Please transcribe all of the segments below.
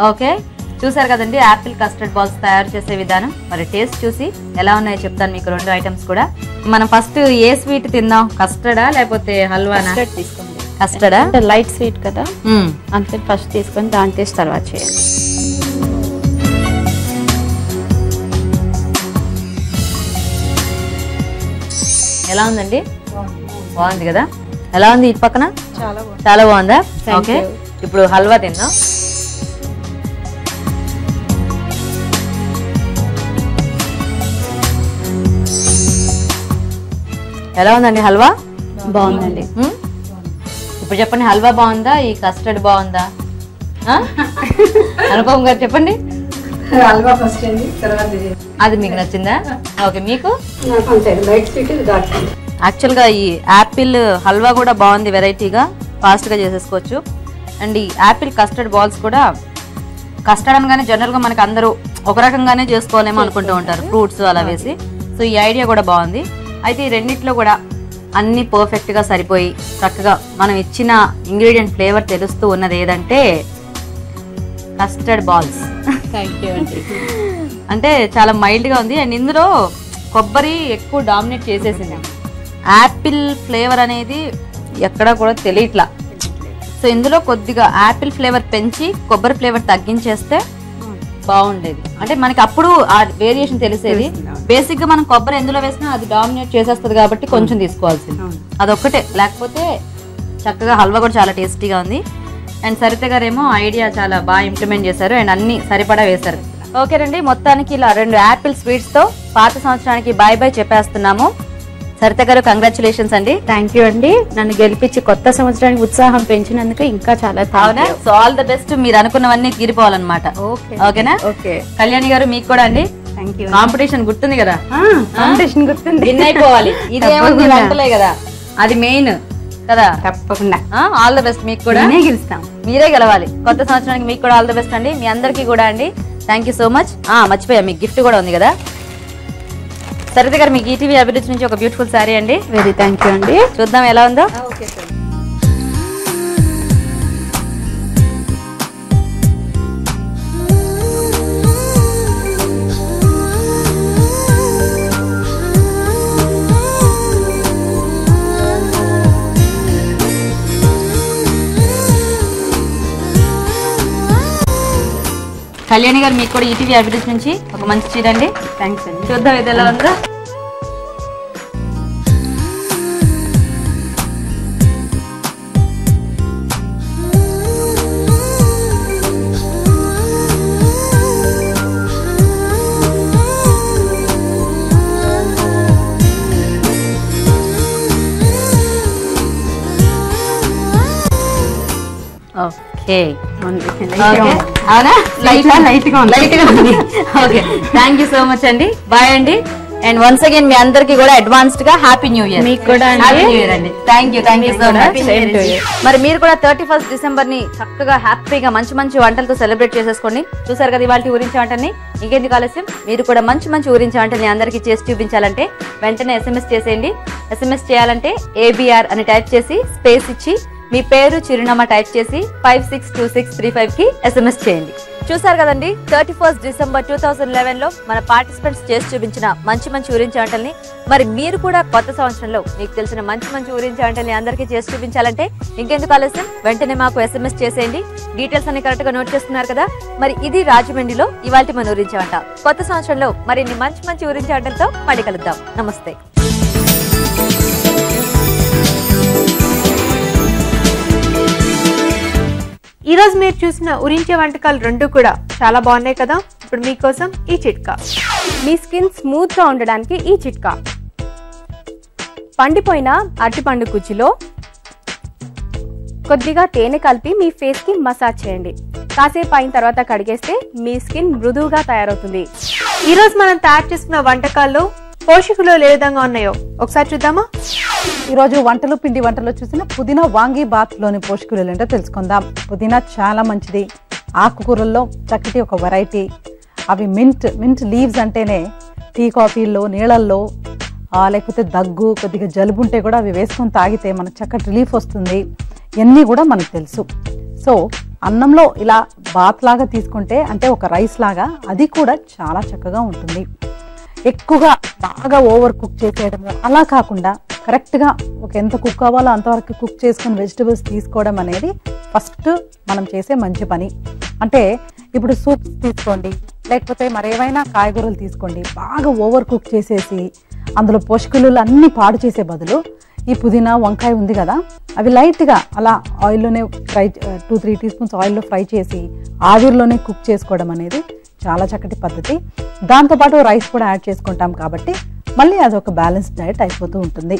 Okay, చూసారు కదండి Apple custard balls తయారు చేసే విధానం. మరి టేస్ట్ చూసి ఎలా ఉన్నాయో చెప్తాను మీకు. 2 ఐటమ్స్ కూడా. మనం ఫస్ట్ ఏ స్వీట్ తిందాం, కస్టర్డా లేకపోతే హల్వానా? కస్టర్డ్ తీసుకోండి. కస్టర్డా అంటే లైట్ స్వీట్ కదా, అంతే ఫస్ట్ తీసుకొని దాని టేస్ట్ తర్వాత చేయండి. ఎలా ఉందండి? బాగుంది కదా. ఎలా ఉంది ఇటు పక్కన? చాలా బాగుందా? ఓకే, ఇప్పుడు హల్వా తిందాం. ఎలా ఉందండి హల్వా? బాగుందండి. ఇప్పుడు చెప్పండి, హల్వా బాగుందా, ఈ కస్టర్డ్ బాగుందా? అనుపమ్ గారు చెప్పండి. హల్వా ఫస్ట్ అండి, తర్వాత అది మీకు నచ్చిందా? ఓకే, మీకు? Light sweet dark. యాక్చువల్గా ఈ యాపిల్ హల్వా కూడా బాగుంది, వెరైటీగా ఫాస్ట్గా చేసేసుకోవచ్చు. అండ్ ఈ యాపిల్ కస్టర్డ్ బాల్స్ కూడా, కస్టర్డ్ అనగానే జనరల్గా మనకు అందరూ ఒక రకంగానే చేసుకోవాలేమో అనుకుంటూ ఉంటారు, ఫ్రూట్స్ అలా వేసి. సో ఈ ఐడియా కూడా బాగుంది. అయితే ఈ రెండిట్లో కూడా అన్ని పర్ఫెక్ట్గా సరిపోయి చక్కగా మనం ఇచ్చిన ఇంగ్రీడియంట్ ఫ్లేవర్ తెలుస్తూ ఉన్నది ఏదంటే కస్టర్డ్ బాల్స్. థ్యాంక్ యూ అండి. అంటే చాలా మైల్డ్గా ఉంది. అండ్ ఇందులో కొబ్బరి ఎక్కువ డామినేట్ చేసేసింది. యాపిల్ ఫ్లేవర్ అనేది ఎక్కడా కూడా తెలియట్లా. సో ఇందులో కొద్దిగా యాపిల్ ఫ్లేవర్ పెంచి కొబ్బరి ఫ్లేవర్ తగ్గించేస్తే బాగుండేది. అంటే మనకి అప్పుడు ఆ వేరియేషన్ తెలిసేది. బేసిక్ గా మనం కొబ్బరి ఎందులో వేసినా అది డామినేట్ చేసేస్తుంది కాబట్టి కొంచెం తీసుకోవాల్సింది, అదొక్కటే. లేకపోతే చక్కగా హల్వా కూడా చాలా టేస్టీగా ఉంది. అండ్ సరిత గారేమో ఐడియా చాలా బాగా ఇంప్లిమెంట్ చేశారు అండ్ అన్ని సరిపడా వేశారు. ఓకేనండి, మొత్తానికి ఇలా 2 యాపిల్ స్వీట్స్ తో పాత సంవత్సరానికి బాయ్ బాయ్ చెప్పేస్తున్నాము. సరిత గారు కంగ్రాచులేషన్స్ అండి. థ్యాంక్ యూ అండి. నన్ను గెలిపించి కొత్త సంవత్సరానికి ఉత్సాహం పెంచినందుకు ఇంకా చాలా అవునా. So all the best. మీరు అనుకున్నవన్నీ తీరిపోవాలన్నమాట. ఓకేనా? ఓకే. కళ్యాణి గారు మీకు కూడా అండి. Thank you. కాంపిటీషన్ గుర్తుంది కదా? కాంపిటీషన్ గుర్తుంది. విన్ అయిపోవాలి. ఇదేముంది, వంటలే కదా, అది మెయిన్ కదా. తప్పకుండా. ఆల్ ద బెస్ట్ మీకు కూడా. గెలుస్తాం. మీరే గెలవాలి. కొత్త సంవత్సరానికి మీకు కూడా ఆల్ ద బెస్ట్ అండి. మీ అందరికీ కూడా అండి. Thank you so much. మర్చిపోయా, మీకు గిఫ్ట్ కూడా ఉంది కదా. సరిత గారు మీకు ఈటీవీ అభిరుచి నుంచి ఒక బ్యూటిఫుల్ శారీ అండి. వెరీ థ్యాంక్ యూ అండి. చూద్దాం ఎలా ఉందో. Okay sir. కళ్యాణి గారు మీకు కూడా ఈటీవీ అభిరుచి నుంచి ఒక మంచి చీర అండి. థ్యాంక్స్ అండి. చూద్దాం ఇది ఎలా ఉందో. ఓకే, అవునా? లైట్ గా ఉంది. Okay, thank you so much అండి. బాయ్ అండి. అండ్ వన్స్ అగైన్ మీ అందరికి కూడా అడ్వాన్స్డ్ గా హ్యాపీ న్యూ ఇయర్. మీకు కూడా హ్యాపీ న్యూ ఇయర్ అండి. Thank you so much. మరి మీరు కూడా 31st డిసెంబర్ ని చక్కగా హ్యాపీగా మంచి మంచి వంటలతో సెలబ్రేట్ చేసేసుకోండి. చూసారు కదా ఇవాళ ఊరించే వంటని. ఇంకెందుకు ఆలస్యం, మీరు కూడా మంచి మంచి ఊరించే వంటని అందరికీ చేసి చూపించాలంటే వెంటనే SMS చేసేయండి. SMS చేయాలంటే ABR అని టైప్ చేసి స్పేస్ ఇచ్చి మీ పేరు చిరునామా టైప్ చేసి 562635 కి SMS చేయండి. చూసారు కదండి 31st డిసెంబర్ 2011 లో మన పార్టిసిపెంట్స్ చేసి చూపించిన మంచి మంచి ఊరించే వంటల్ని. మరి మీరు కూడా కొత్త సంవత్సరంలో మీకు తెలిసిన మంచి మంచి ఊరించే వంటల్ని అందరికీ చేసి చూపించాలంటే ఇంకెందుకు ఆలస్యం, వెంటనే మాకు SMS చేసేయండి. డీటెయిల్స్ అన్ని కరెక్ట్ గా నోట్ చేస్తున్నారు కదా. మరి ఇది రాజమండ్రిలో ఇవాల్టి మన ఊరించే వంట. కొత్త సంవత్సరంలో మరిన్ని మంచి మంచి ఊరించే వంటలతో మళ్ళీ కలుద్దాం. నమస్తే. ఈ రోజు మీరు చూసిన ఊరించే వంటకాలు 2 కూడా చాలా బాగున్నాయి కదా. ఇప్పుడు మీకోసం ఈ చిట్కా. మీ స్కిన్ స్మూత్ గా ఉండడానికి ఈ చిట్కా. పండిపోయిన అరటిపండు కుచ్చిలో కొద్దిగా తేనె కలిపి మీ ఫేస్ కి మసాజ్ చేయండి. కాసేపు అయిన తర్వాత కడిగేస్తే మీ స్కిన్ మృదువుగా తయారవుతుంది. ఈ రోజు మనం తయారు చేసుకున్న వంటకాల్లో పోషకులు ఏ విధంగా ఉన్నాయో ఒకసారి చూద్దామా. ఈరోజు పిండి వంటలో చూసిన పుదీనా వాంగి బాత్ లోని పోషకులు ఏంటో తెలుసుకుందాం. పుదీనా చాలా మంచిది. ఆకుకూరల్లో చక్కటి ఒక వెరైటీ. అవి మింట్ లీవ్స్ అంటేనే టీ కాఫీల్లో నీళ్ళల్లో లేకపోతే దగ్గు కొద్దిగా జలుబు ఉంటే కూడా అవి వేసుకొని తాగితే మనకు చక్కటి రిలీఫ్ వస్తుంది. ఇవన్నీ కూడా మనకు తెలుసు. సో అన్నంలో ఇలా బాత్ లాగా తీసుకుంటే అంటే ఒక రైస్ లాగా అది కూడా చాలా చక్కగా ఉంటుంది. ఎక్కువగా బాగా ఓవర్ కుక్ చేసేయడము అలా కాకుండా కరెక్ట్గా ఒక ఎంత కుక్ అవ్వాలో అంతవరకు కుక్ చేసుకుని వెజిటబుల్స్ తీసుకోవడం అనేది ఫస్ట్ మనం చేసే మంచి పని. అంటే ఇప్పుడు సూప్స్ తీసుకోండి, లేకపోతే మరేమైనా కాయగూరలు తీసుకోండి, బాగా ఓవర్ కుక్ చేసేసి అందులో పోషకాలు అన్నీ పాడు చేసే బదులు ఈ పుదీనా వంకాయ ఉంది కదా, అవి లైట్గా అలా ఆయిల్లోనే ఫ్రై 2-3 టీ స్పూన్స్ ఆయిల్లో ఫ్రై చేసి ఆవిరిలోనే కుక్ చేసుకోవడం అనేది చాలా చక్కటి పద్ధతి. దాంతోపాటు రైస్ కూడా యాడ్ చేసుకుంటాం కాబట్టి మళ్ళీ అదొక బ్యాలెన్స్డ్ డైట్ అయిపోతూ ఉంటుంది.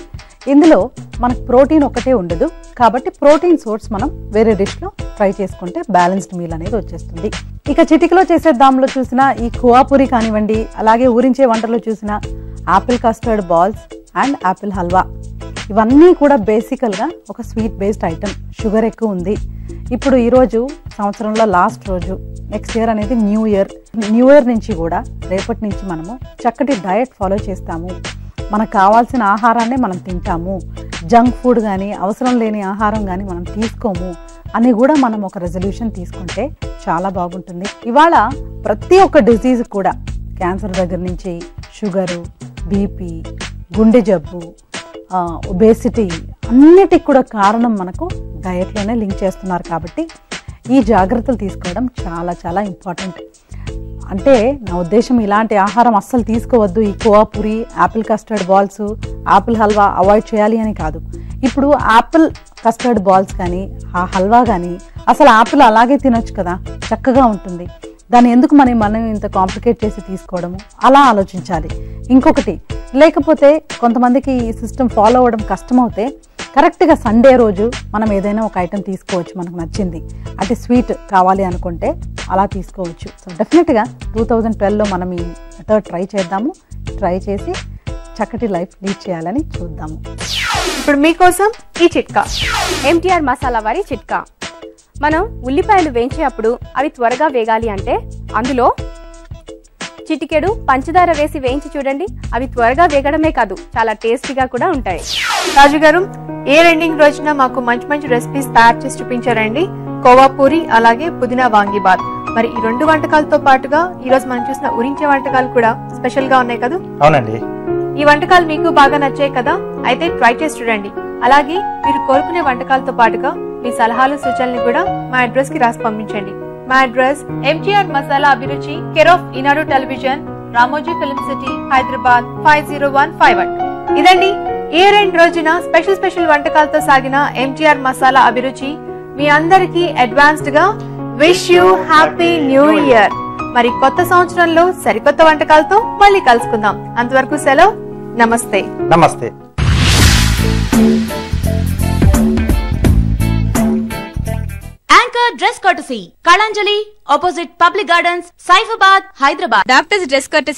ఇందులో మనకు ప్రోటీన్ ఒకటే ఉండదు కాబట్టి ప్రోటీన్ సోర్స్ మనం వేరే డిష్లో ఫ్రై చేసుకుంటే బ్యాలెన్స్డ్ మీల్ అనేది వచ్చేస్తుంది. ఇక చిటికలో చేసేద్దాంలో చూసిన ఈ ఖోవాపూరి కానివ్వండి, అలాగే ఊరించే వంటలో చూసిన Apple custard balls and Apple halwa, ఇవన్నీ కూడా బేసికల్గా ఒక స్వీట్ బేస్డ్ ఐటమ్. షుగర్ ఎక్కువ ఉంది. ఇప్పుడు ఈరోజు సంవత్సరంలో లాస్ట్ రోజు, నెక్స్ట్ ఇయర్ అనేది న్యూ ఇయర్ నుంచి కూడా రేపటి నుంచి మనము చక్కటి డయట్ ఫాలో చేస్తాము, మనకు కావాల్సిన ఆహారాన్ని మనం తింటాము, జంక్ ఫుడ్ కానీ అవసరం లేని ఆహారం కానీ మనం తీసుకోము అని కూడా మనం ఒక రెజల్యూషన్ తీసుకుంటే చాలా బాగుంటుంది. ఇవాళ ప్రతి ఒక్క డిజీజ్ కూడా క్యాన్సర్ దగ్గర నుంచి షుగరు, బీపీ, గుండె జబ్బు, ఒబేసిటీ అన్నిటికి కూడా కారణం మనకు డయట్లోనే లింక్ చేస్తున్నారు. కాబట్టి ఈ జాగ్రత్తలు తీసుకోవడం చాలా చాలా ఇంపార్టెంట్. అంటే నా ఉద్దేశం ఇలాంటి ఆహారం అస్సలు తీసుకోవద్దు, ఈ ఖోవాపూరి, apple custard balls, apple halwa avoid చేయాలి అని కాదు. ఇప్పుడు యాపిల్ కస్టర్డ్ బాల్స్ కానీ ఆ హల్వా కానీ అసలు యాపిల్ అలాగే తినొచ్చు కదా, చక్కగా ఉంటుంది. దాన్ని ఎందుకు మనం ఇంత కాంప్లికేట్ చేసి తీసుకోవడము, అలా ఆలోచించాలి. ఇంకొకటి, లేకపోతే కొంతమందికి ఈ సిస్టమ్ ఫాలో అవ్వడం కష్టమవుతే కరెక్ట్గా సండే రోజు మనం ఏదైనా ఒక ఐటెం తీసుకోవచ్చు మనకు నచ్చింది. అంటే స్వీట్ కావాలి అనుకుంటే అలా తీసుకోవచ్చు. సో డెఫినెట్గా 2012లో మనం ఈ మెథడ్ ట్రై చేద్దాము. ట్రై చేసి చక్కటి లైఫ్ లీడ్ చేయాలని చూద్దాము. ఇప్పుడు మీకోసం ఈ చిట్కా. MTR మసాలా వారి చిట్కా. మనం ఉల్లిపాయలు వేయించేటప్పుడు అవి త్వరగా వేగాలి అంటే అందులో చిటికెడు పంచదార వేసి వేయించి చూడండి. అవి త్వరగా వేగడమే కాదు, చాలా టేస్టీగా కూడా ఉంటాయి. రాజు గారు, ఇయర్ ఎండింగ్ రోజున మాకు మంచి మంచి రెసిపీస్ తయారు చేసి చూపించారండి. ఖోవాపూరి అలాగే పుదీనా వాంగీబాత్. మరి ఈ 2 వంటకాలతో పాటుగా ఈ రోజు మనం చూసిన ఊరించే వంటకాలు కూడా స్పెషల్ గా ఉన్నాయి కదా? అవునండి. ఈ వంటకాలు మీకు బాగా నచ్చాయి కదా? అయితే ట్రై చేసి చూడండి. అలాగే మీరు కోరుకునే వంటకాలతో పాటుగా మీ సలహాలు సూచనలు కూడా మా అడ్రస్ కి రాసి పంపించండి. మా అడ్రస్ MTR మసాలా అభిరుచి, care of Eenadu television, Ramoji film city, Hyderabad 50151. ఇదండి ఇయర్ ఎండ్ రోజున స్పెషల్ వంటకాలతో సాగిన MTR మసాలా అభిరుచి. మీ అందరికీ అడ్వాన్స్డ్ గా wish you happy new year. మరి కొత్త సంవత్సరంలో సరికొత్త వంటకాలతో మళ్ళీ కలుసుకుందాం. అంతవరకు సెలవు. నమస్తే. నమస్తే. Anchor dress courtesy, Kalanjali, opposite public gardens, Saifabad, Hyderabad. Doctors dress courtesy